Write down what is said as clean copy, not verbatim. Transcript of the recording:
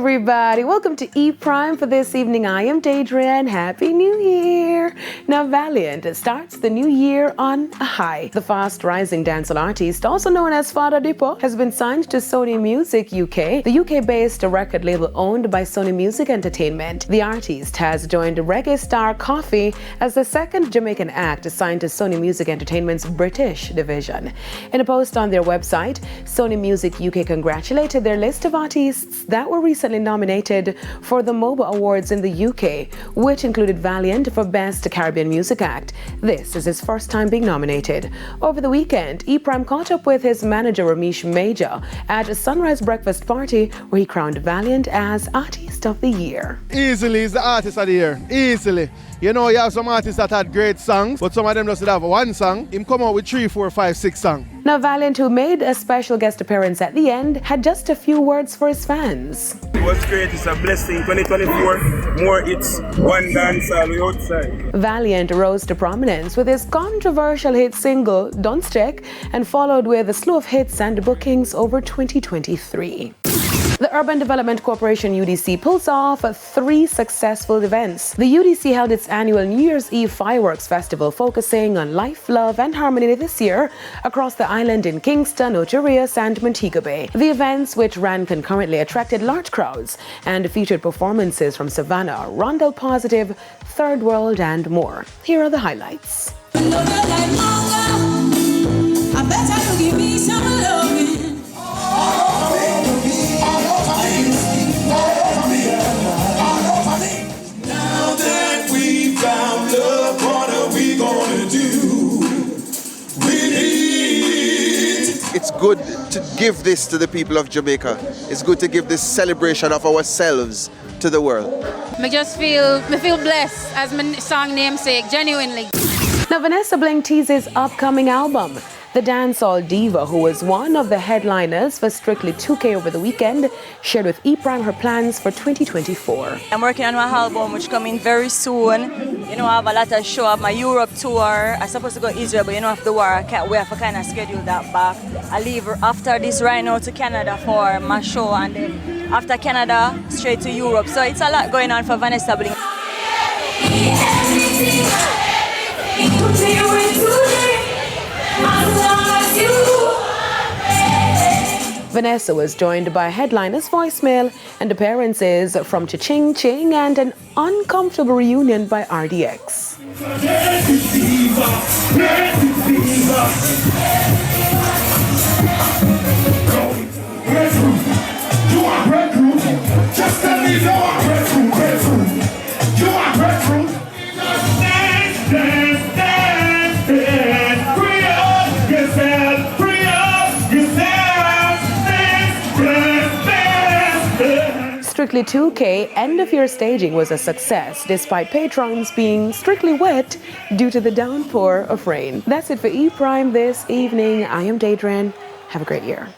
everybody. Welcome to E Prime for this evening. I am Daedra. Happy New Year. Now, Valiant starts the new year on a high. The fast-rising dancehall artist, also known as Fada Dipo, has been signed to Sony Music UK, the UK-based record label owned by Sony Music Entertainment. The artist has joined Reggae star Coffee as the second Jamaican act signed to Sony Music Entertainment's British division. In a post on their website, Sony Music UK congratulated their list of artists that were recently nominated for the MOBA Awards in the UK, which included Valiant for Best Caribbean Music Act. This is his first time being nominated. Over the weekend, E Prime caught up with his manager Ramesh Major at a sunrise breakfast party where he crowned Valiant as Artist of the Year. Easily is the Artist of the Year. Easily. You know, you have some artists that had great songs, but some of them just have one song. Him come out with 3, 4, 5, 6 songs. Now, Valiant, who made a special guest appearance at the end, had just a few words for his fans. It was great. It's a blessing. 2024, more hits, one dancehall we outside. Valiant rose to prominence with his controversial hit single, Don't Stick, and followed with a slew of hits and bookings over 2023. The Urban Development Corporation UDC pulls off 3 successful events. The UDC held its annual New Year's Eve fireworks festival focusing on life, love and harmony this year across the island in Kingston, Ocherius and Montego Bay. The events, which ran concurrently, attracted large crowds and featured performances from Savannah, Rondell Positive, Third World and more. Here are the highlights. It's good to give this to the people of Jamaica. It's good to give this celebration of ourselves to the world. I just feel blessed, as my song namesake, genuinely. Now, Vanessa Bling teases upcoming album. The dancehall diva, who was one of the headliners for Strictly 2K over the weekend, shared with E Prime her plans for 2024. I'm working on my album, which coming very soon. You know, I have a lot of show. I have my Europe tour. I'm supposed to go to Israel, but you know, after the war, I can't wait for kind of schedule that back. I leave after this right now to Canada for my show, and then after Canada, straight to Europe. So it's a lot going on for Vanessa Bling. Vanessa was joined by headliners Voicemail and appearances from Cha-Ching Ching and an uncomfortable reunion by RDX. Strictly 2K end-of-year staging was a success, despite patrons being strictly wet due to the downpour of rain. That's it for E Prime this evening. I am Daedra. Have a great year.